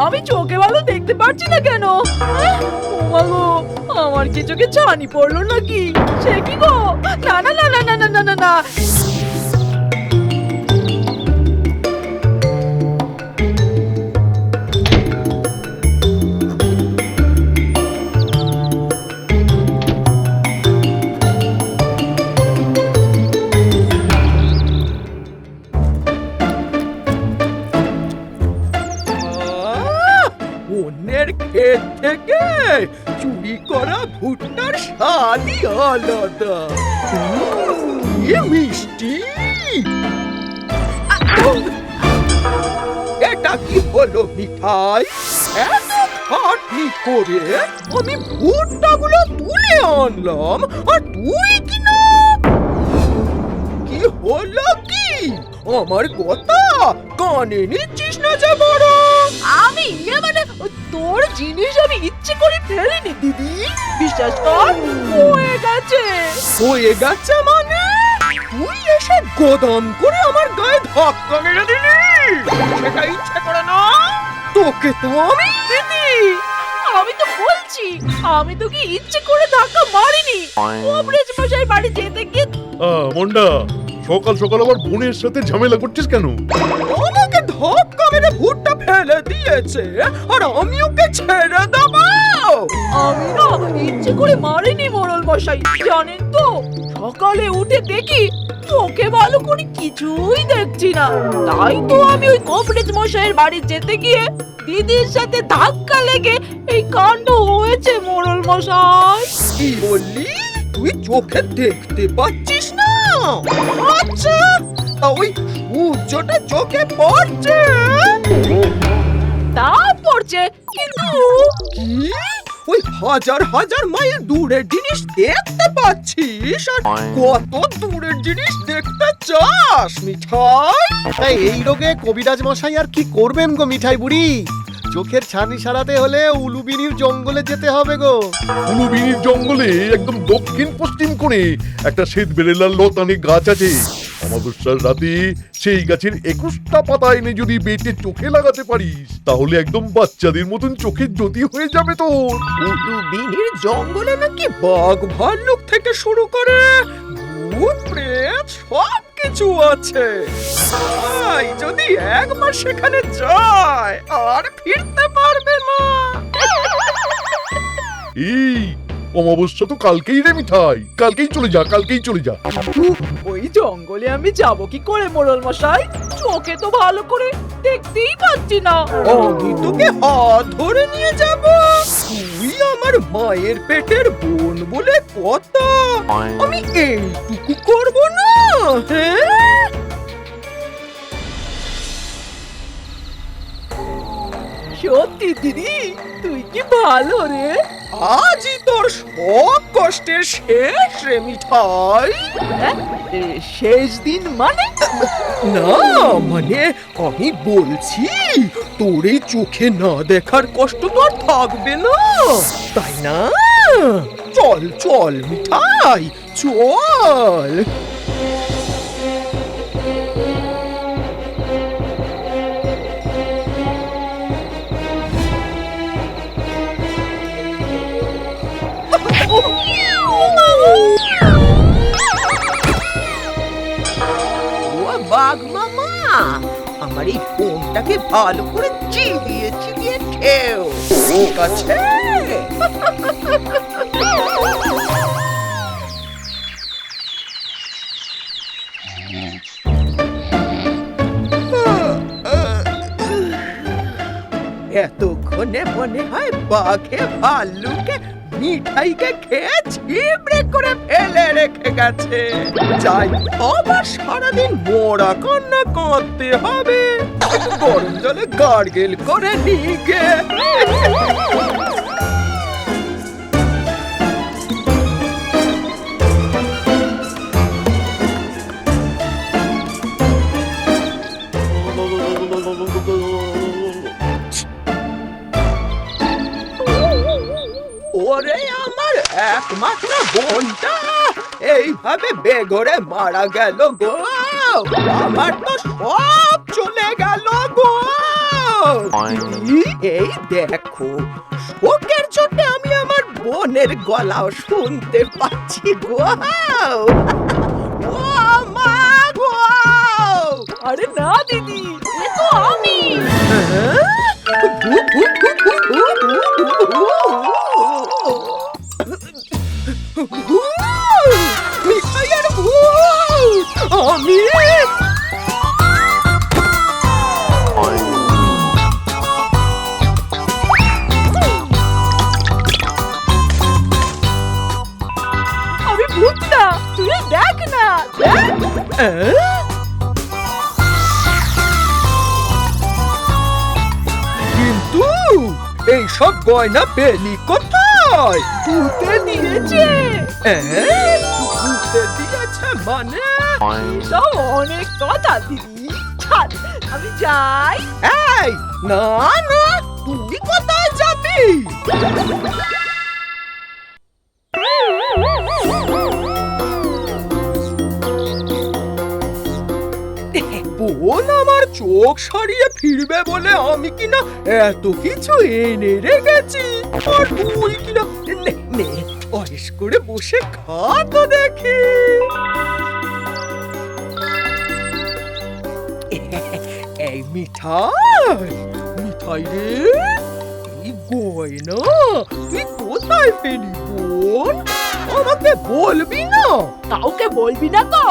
আমি চোখে ভালো দেখতে পাচ্ছি না কেন? ও গো, আমার কি চোখে ছানি পড়লো নাকি? সে কি গো? না না না না না না না না না। অন্যের ক্ষেত থেকে চুরি করা ভুট্টার স্বাদই আলাদা। কি মিষ্টি! এটা কি হলো মিঠাই? এত খাটনি করে আমি ভুট্টাগুলো তুলে আনলাম আর তুই কিনা কি হলো কি? আমার কথা কানে নিচ্ছিস না যে বড়? আমি মানে তোর জিনিস আমি ইচ্ছে করে ফেলিনি দিদি, বিশ্বাস কর। হয়ে গেছে। হয়ে গেছে মানে? তুই এসে গোদাম করে আমার গায়ে ধাক্কা মেরে দিলি, সেটা ইচ্ছে করে না? তোকে তো আমি দিদি, আমি তো বলছি আমি তোকে ইচ্ছে করে ধাক্কা মারিনি। কবরেজ মশাই বাড়ি যেতে গিয়ে মন্ডা, সকাল সকাল আবার বোনের সাথে ঝামেলা করছিস কেন? আমাকে ধাক্কা মেরে ভুট্টা ফেলে দিয়েছে আর আমি ওকে ছেড়ে দেবো? আমি না ইচ্ছে করে মারিনি মোড়ল মশাই, জানেন তো। সকালে উঠে দেখি চোখে ভালো করে কিছুই দেখছি না, তাই তো আমি ওই কবরেজ মশাইয়ের বাড়ি যেতে গিয়ে দিদির সাথে ধাক্কা লেগে এই কাণ্ড হয়েছে মোড়ল মশাই। কি বললি? তুই চোখে দেখতে পাচ্ছিস না? আচ্ছা, তা ওই সূর্যটা চোখে পড়ছে? তা পড়ছে, কিন্তু কি? ওই হাজার হাজার মাইল দূরের জিনিস দেখতে পাচ্ছিস আর কত দূরের জিনিস দেখতে চাস মিঠাই? তাই এই রোগে কবিরাজ মশাই আর কি করবেন গো মিঠাই বুড়ি? চোখের ছানি সারাতে হলে উলুবিনির জঙ্গলে যেতে হবে গো। উলুবিনির জঙ্গলে একদম দক্ষিণ পশ্চিম কোণে একটা শ্বেত বেরেলার লতানে গাছ আছে। অমাবস্যার রাতে সেই গাছের 21টা পাতা এনে যদি বেটে চোখে লাগাতে পারিস, তাহলে একদম বাচ্চাদের মতন চোখের জ্যোতি হয়ে যাবে তোর। উলুবিনির জঙ্গলে নাকি বাঘ ভাল্লুক থেকে শুরু করে ভূত প্রেত সব কিছু আছে। তাই যদি একবার সেখানে যায় আর ফিরতে পারবে না। এই অমাবস্যা তো কালকেই রে মিঠাই, কালকেই চলে যা, কালকেই চলে যা। ওই জঙ্গলে আমি যাব কি করে মোড়ল মশাই? চোখে তো ভালো করে দেখতেই পাচ্ছি না। আমি তোকে হাত ধরে নিয়ে যাব। তুই আমার মায়ের পেটের বোন বলে কথা। আমি এইটুকু করব না? হ্যাঁ, সত্যি দিদি, তুই কি ভালো রে। আজই তোর সব কষ্টের শেষ রে মিঠাই। হ্যাঁ? শেষ দিন মানে? না মানে আমি বলছি, তোর এই চোখে না দেখার কষ্ট তো আর থাকবে না, তাই না? চল চল মিঠাই, চল। বাঘ মামা, আমার এই ফোনটাকে ভালো করে চিবিয়ে চিবিয়ে খেও, ঠিক আছে? এতক্ষণে মনে হয় বাঘে ভাল্লুকে মিঠাইকে খেয়ে ছিবড়ে করে ফেলে রেখে গেছে। যাই, আবার সারাদিন মরা কান্না কাঁদতে হবে। একটু গরম জলে গার্গেল করে নিগে। ওরে আমার একমাত্র বোনটা এইভাবে বেঘরে মারা গেল গো। আমার তো সব চলে গেল গো। দিদি, এই দেখো শোকের চোটে আমি আমার বোনের গলাও শুনতে পাচ্ছি গো। ও মা গো! আরে না দিদি, এ তো আমি। মিঠাইয়ের ভূত! আমি আমি ভূত না, তুই দেখ না, দেখ। কিন্তু এইসব গয়না পেলি কোথায়? ভূতে দিয়েছে। ভূতে দিয়েছে মানে? এসব অনেক কথা দিদি, ছাড়, আমি যাই। এই না না, তুই কোথায় যাবি? বোন আমার চোখ সরিয়ে ফিরবে বলে আমি কিনা এত কিছু এনে রেখেছি, আর তুই কিনা নে নে অয়েস করে বসে খা তো দেখি। এই মিঠাই, মিঠাই রে, এই গয়না তুই কোথায় পেলি বোন? আমাকে বলবি না? কাউকে বলবি না তো?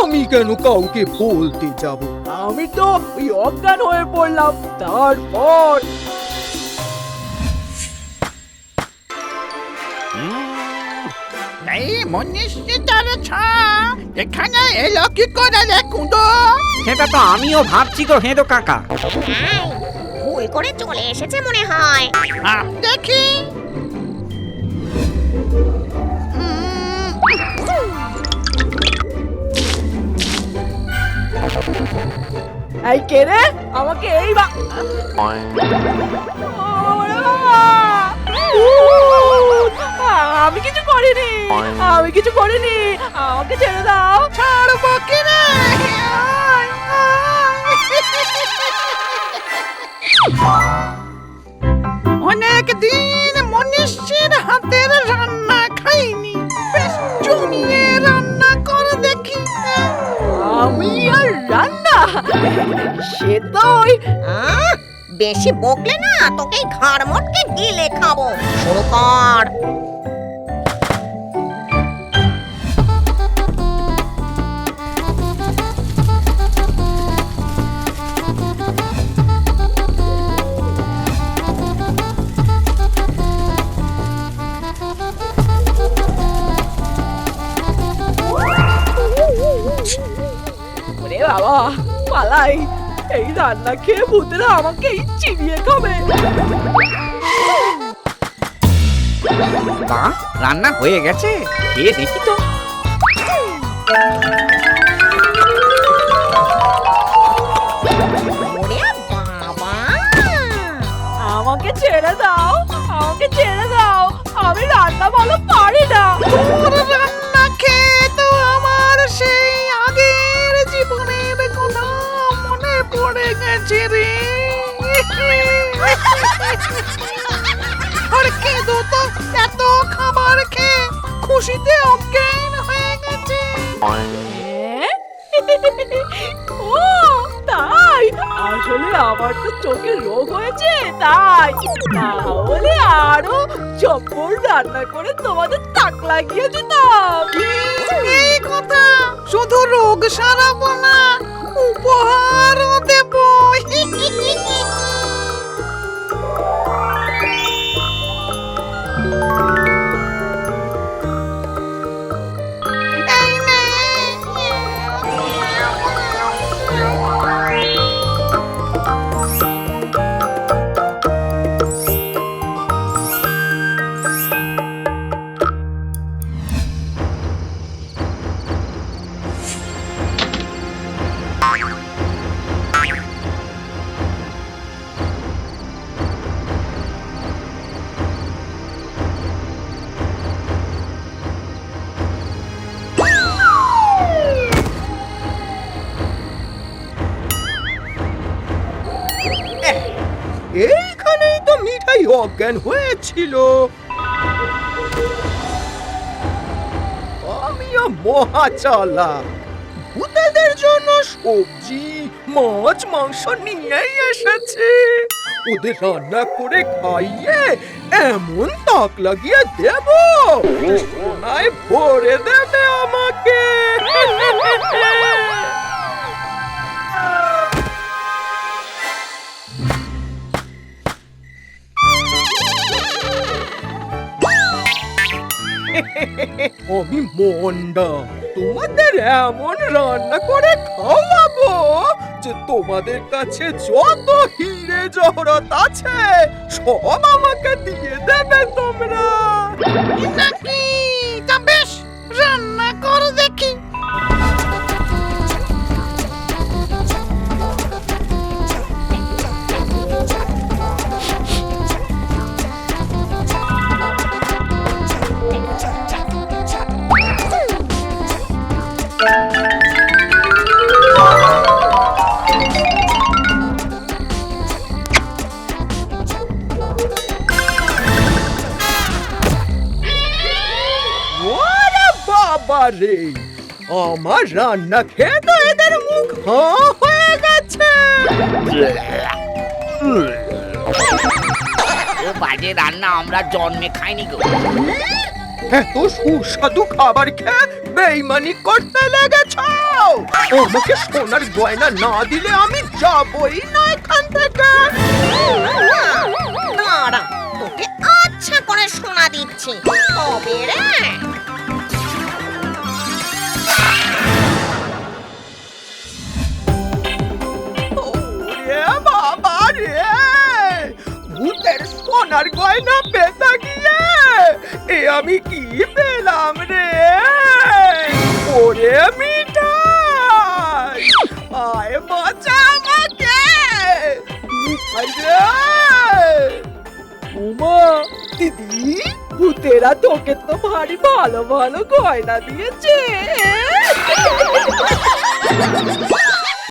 আমি কেন কাউকে বলতে যাব? আমি তো ওই অজ্ঞান হয়ে পড়লাম, তারপর এই মনীষীটার ছা এখানে এলো কি করে রে কুঁদো? সেটা তো আমিও ভাবছি গো হেঁদো কাকা। ভুল করে চলে এসেছে মনে হয়। দেখি এই কে রে? আমাকে এই ওরে বাবা! ভূত! আমি কিছু করিনি, আমি কিছু করিনি, আমাকে ছেড়ে দাও। ছাড়বো কি রে? অনেক দিন মনীষীর হাতের রান্না খাইনি, বেশ জমিয়ে রান্না করে দেখি। আমি আর রান্না, সে তো ওই বেশি বকলে না তোকে ঘাড় মটকে গিলে খাবো। শুরু কর। ওরে বাবা, পালাই, এই রান্না খেয়ে ভূতেরা আমাকে চিবিয়ে খাবে। বাহ, রান্না হয়ে গেছে, খেয়ে দেখি তো। ওরে বাবা! আমাকে ছেড়ে দাও, আমাকে ছেড়ে দাও, আমি রান্না ভালো পারি না। তোর রান্না খেয়ে তো আমার সেই আগের জীবনের কথা মনে পড়ে গেছে রে। আর কেঁদো তো এত খাবার খেয়ে খুশিতে অজ্ঞান হয়ে গেছে। ও তাই, আসলে আমার তো চোখের রোগ হয়েছে, তাই। তাহলে আরো জব্বর রান্না করে তোমাদের তাক লাগিয়ে দিতাম। এই কথা, শুধু রোগ সারাবো না, উপহারও দেবো। এই নে। এইখানেই তো মিঠাই অজ্ঞান হয়েছিল। আমিও মহা চালাক, ভূতেদের জন্য সবজি মাছ মাংস নিয়েই এসেছে। ওদের রান্না করে খাইয়ে এমন তাক লাগিয়ে দেব, সোনায় ভরে দেবে আমাকে। আমি মন্ডা, তোমাদের এমন রান্না করে খাওয়াবো যে তোমাদের কাছে যত হিরে জহরত আছে সব আমাকে দিয়ে দেবে তোমরা। নাকি তা বেশ, রান্না কর দেখি। ওরে বাবা রে, আমার রান্না খেয়ে তো এদের মুখ হাঁ হয়ে গেছে। ও বাজে রান্না আমরা জন্মে খাইনি গো। এত সুস্বাদু খাবার খেয়ে বেইমানি করতে লেগেছ। আমাকে সোনার গয়না না দিলে আমি যাবই না এখান থেকে। দাঁড়া, তোকে আচ্ছা করে শোনা দিচ্ছি তবে রে। ওরে বাবা রে, ভূতের সোনার গয়না পেতে গিয়ে এ আমি কি পেলাম রে? ওরে মিঠাই, আয় বাঁচা আমাকে মিঠাই রে। উমা দিদি, ভূতেরা তোকে তো ভারী ভালো ভালো গয়না দিয়েছে।